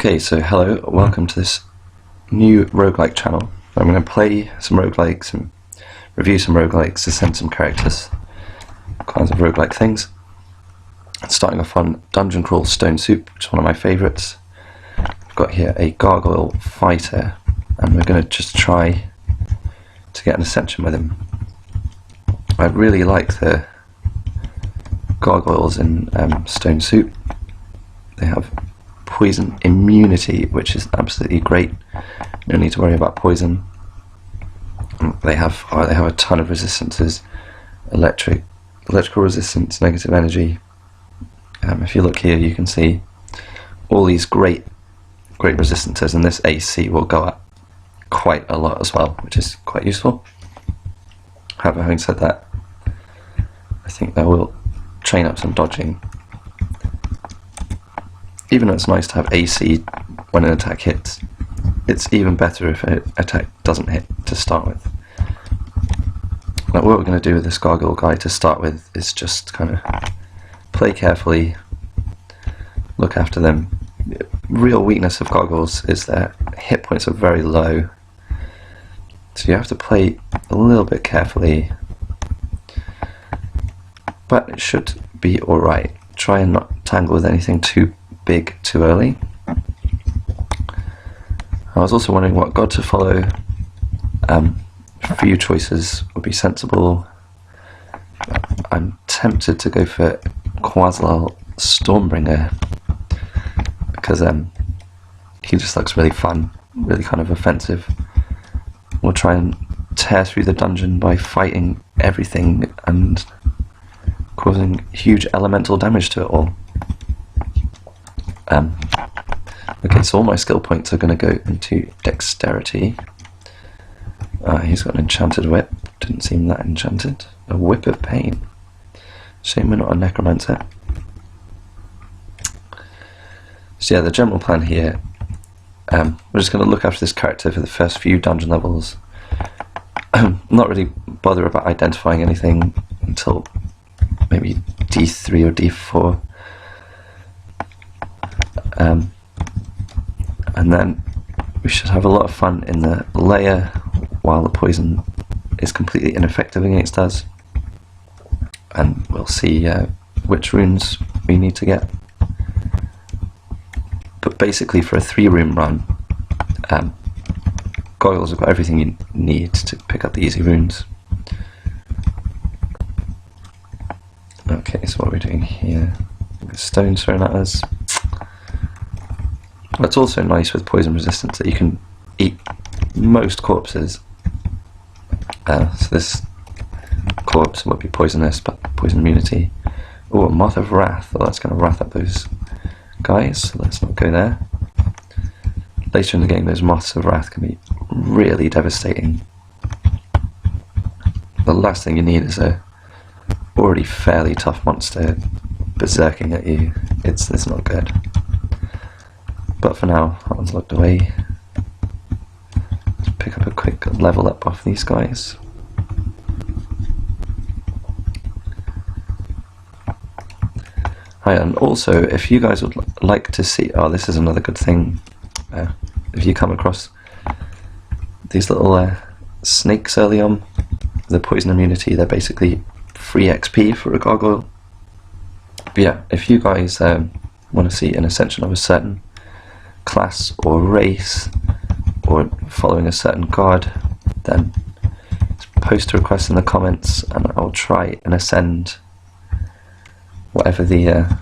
Okay, so hello, welcome to this new roguelike channel. I'm going to play some roguelikes and review some roguelikes, ascend some characters, kinds of roguelike things. Starting off on Dungeon Crawl Stone Soup, which is one of my favourites. I've got here a gargoyle fighter, and we're going to just try to get an ascension with him. I really like the gargoyles in Stone Soup. They have poison immunity, which is absolutely great. No need to worry about poison. They have a ton of resistances: electrical resistance, negative energy. If you look here, you can see all these great resistances, and this AC will go up quite a lot as well, which is quite useful. However, having said that, I think that will train up some dodging. Even though it's nice to have AC when an attack hits, it's even better if an attack doesn't hit to start with. Now, what we're going to do with this gargoyle guy to start with is just kind of play carefully, look after them. The real weakness of gargoyles is their hit points are very low, so you have to play a little bit carefully, but it should be alright. Try and not tangle with anything too big too early. I was also wondering what god to follow. A few choices would be sensible. I'm tempted to go for Quaslal Stormbringer because he just looks really fun, really kind of offensive. We'll try and tear through the dungeon by fighting everything and causing huge elemental damage to it all. Okay, so all my skill points are going to go into dexterity. He's got an enchanted whip. Didn't seem that enchanted. A whip of pain. Shame we're not a necromancer. So yeah, the general plan here, we're just going to look after this character for the first few dungeon levels. Not really bother about identifying anything until maybe D3 or D4. And then we should have a lot of fun in the lair while the poison is completely ineffective against us, and we'll see which runes we need to get. But basically, for a 3-room run, gargoyles have got everything you need to pick up the easy runes. Okay, so what are we doing here? Stones thrown at us. It's also nice with poison resistance that you can eat most corpses. So this corpse would be poisonous, but poison immunity. Oh, a Moth of Wrath. Oh, that's going to wrath up those guys, so let's not go there. Later in the game, those Moths of Wrath can be really devastating. The last thing you need is a already fairly tough monster berserking at you. It's not good. But for now, that one's locked away. Let's pick up a quick level up off these guys. Hi, and also, if you guys would like to see, this is another good thing. If you come across these little snakes early on, the poison immunity, they're basically free XP for a gargoyle. But yeah, if you guys want to see an ascension of a certain class or race, or following a certain god, then post a request in the comments and I'll try and ascend whatever the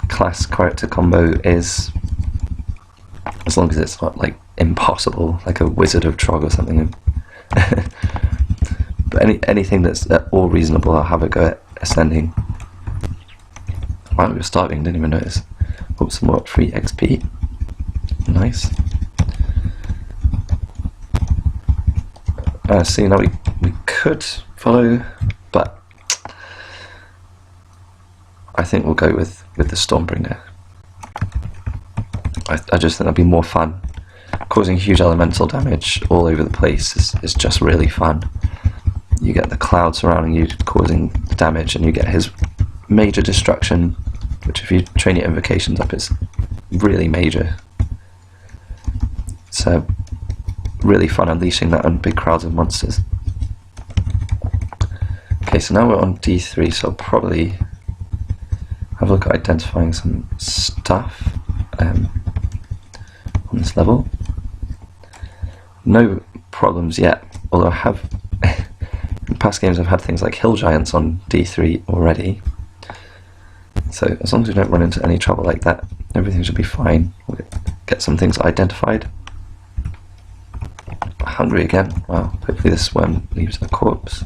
class character combo is, as long as it's not like impossible, like a Wizard of Trog or something. But anything that's at all reasonable, I'll have a go at ascending. Wow, we were starving, didn't even notice. Oh, some more free XP. Nice. See, now we could follow, but I think we'll go with the Stormbringer. I just think that'd be more fun. Causing huge elemental damage all over the place is just really fun. You get the cloud surrounding you causing damage, and you get his major destruction, which if you train your invocations up is really major. It's really fun unleashing that on big crowds of monsters. Okay, so now we're on D3, so I'll probably have a look at identifying some stuff on this level. No problems yet, although I have in past games I've had things like hill giants on D3 already. So as long as we don't run into any trouble like that, everything should be fine. We'll get some things identified. Hungry again. Wow, hopefully this worm leaves a corpse.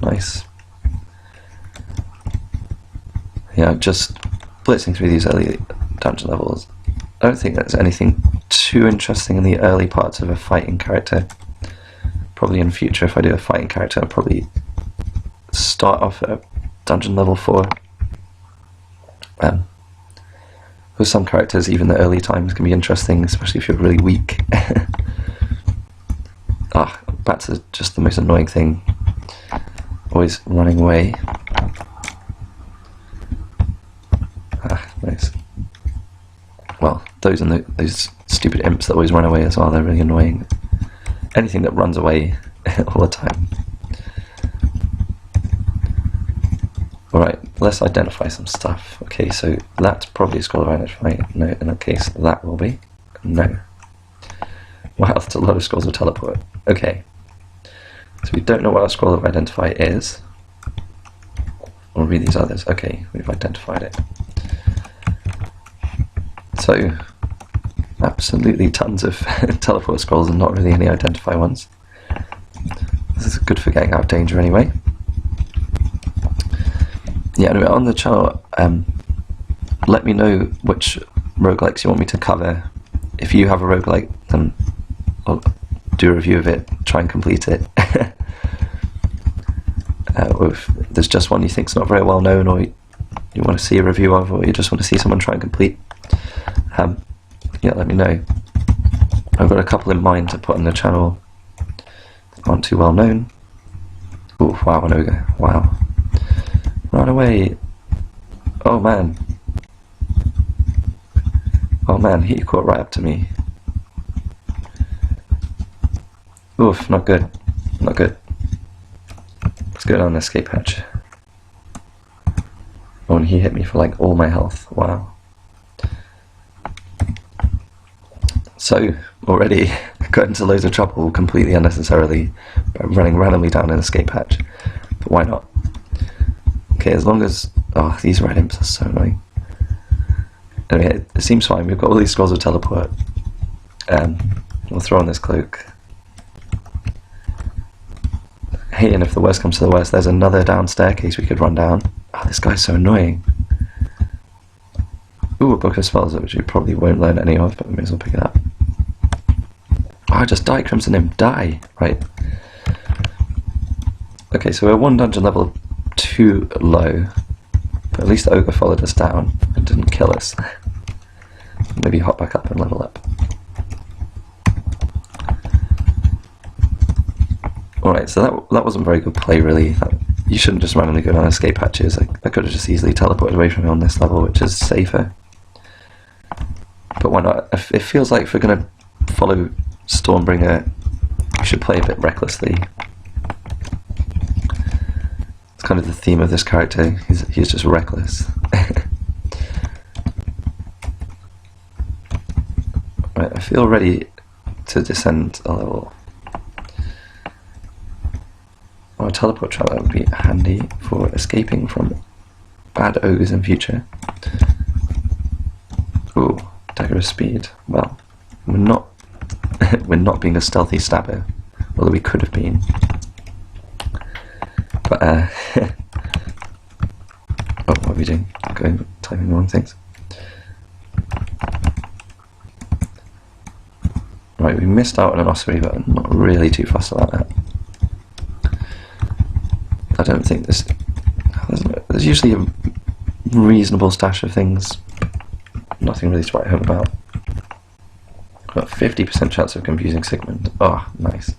Nice. Yeah, just blitzing through these early dungeon levels. I don't think there's anything too interesting in the early parts of a fighting character. Probably in future, if I do a fighting character, I'll probably start off at dungeon level 4. With some characters, even the early times can be interesting, especially if you're really weak. Back to just the most annoying thing. Always running away. Nice. Well, those stupid imps that always run away as well, they're really annoying. Anything that runs away all the time. Alright, let's identify some stuff. Okay, so that's probably a scroll of identify. No, in that case, that will be. No. Wow, that's a lot of scrolls of teleport. Okay. So we don't know what our scroll of identify is. We'll read these others. Okay, we've identified it. So, absolutely tons of teleport scrolls and not really any identify ones. This is good for getting out of danger anyway. Yeah, anyway, on the channel, let me know which roguelikes you want me to cover. If you have a roguelike, then I'll do a review of it, try and complete it. Or if there's just one you think's not very well known, or you want to see a review of, or you just want to see someone try and complete, yeah, let me know. I've got a couple in mind to put on the channel that aren't too well known. Oh, wow, an ogre. Wow. Run away. Oh man. Oh man, he caught right up to me. Oof, not good. Not good. Let's go down the escape hatch. Oh, and he hit me for like all my health. Wow. So, already got into loads of trouble completely unnecessarily by running randomly down an escape hatch. But why not? Okay, as long as... Oh, these red imps are so annoying. Anyway, it seems fine. We've got all these scrolls of teleport. We'll throw on this cloak. Hey, and if the worst comes to the worst, there's another down staircase we could run down. Oh, this guy's so annoying. Ooh, a book of spells, which you probably won't learn any of, but we may as well pick it up. Oh, just die, Crimson Imp, die! Right. Okay, so we're one dungeon level too low, but at least the ogre followed us down and didn't kill us. Maybe hop back up and level up. Alright, so that wasn't very good play really. You shouldn't just randomly go down escape hatches. I could have just easily teleported away from me on this level, which is safer. But why not? It feels like if we're going to follow Stormbringer, we should play a bit recklessly. It's kind of the theme of this character. He's just reckless. Right, I feel ready to descend a level. A teleport trap would be handy for escaping from bad ogres in future. Ooh, dagger of speed. Well, we're not being a stealthy stabber, although we could have been. But oh, what are we doing? Typing the wrong things. Right, we missed out on an ossuary, but I'm not really too fussed about that. I don't think there's usually a reasonable stash of things. Nothing really to write home about. Got 50% chance of confusing Sigmund. Oh, nice.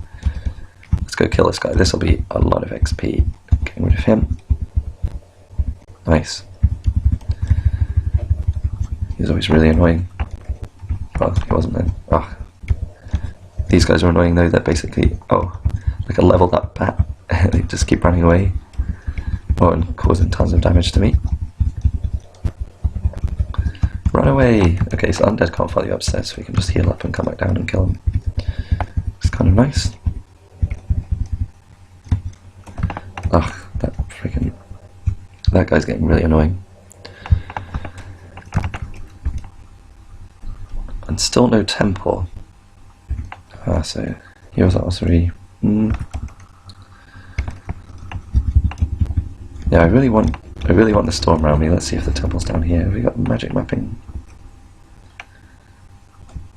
Let's go kill this guy. This will be a lot of XP. Getting rid of him. Nice. He's always really annoying. Well, he wasn't then. Oh, These guys are annoying though, they're basically, like a leveled up bat. They just keep running away. And causing tons of damage to me. Run away! Okay, so undead can't follow you upstairs, so we can just heal up and come back down and kill them. It's kind of nice. Ugh, that guy's getting really annoying. And still no temple. So here's our 3. Yeah, I really want the storm around me. Let's see if the temple's down here. Have we got magic mapping?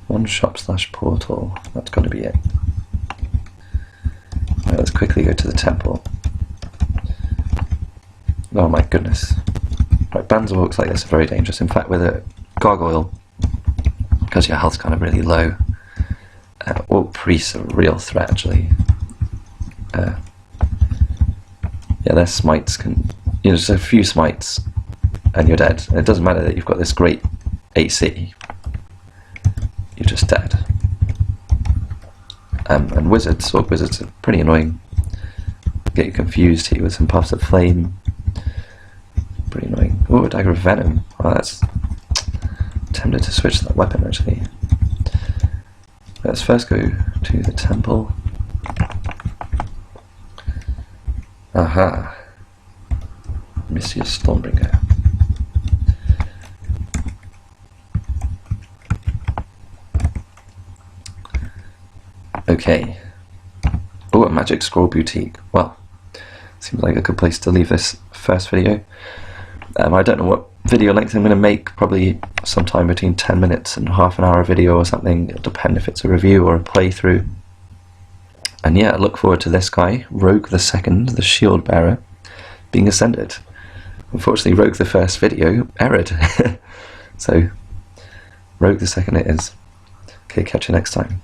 1 shop / portal. That's got to be it. Right, let's quickly go to the temple. Oh my goodness. Right, bands of orcs like this are very dangerous. In fact, with a gargoyle, because your health's kind of really low, orc priests are a real threat actually. Yeah, their smites can, just a few smites and you're dead. And it doesn't matter that you've got this great AC, you're just dead. And wizards, orc wizards are pretty annoying. Get you confused here with some puffs of flame. Pretty annoying. Oh, a dagger of venom. Oh, that's tempted to switch to that weapon actually. Let's first go to the temple. Aha! Messias Stormbringer. Okay. Oh, a magic scroll boutique. Well, seems like a good place to leave this first video. I don't know what video length I'm going to make, probably sometime between 10 minutes and half an hour video or something. It'll depend if it's a review or a playthrough. And yeah, I look forward to this guy, Rogue the Second, the Shield Bearer, being ascended. Unfortunately, Rogue the first video errored. So, Rogue the Second it is. Okay, catch you next time.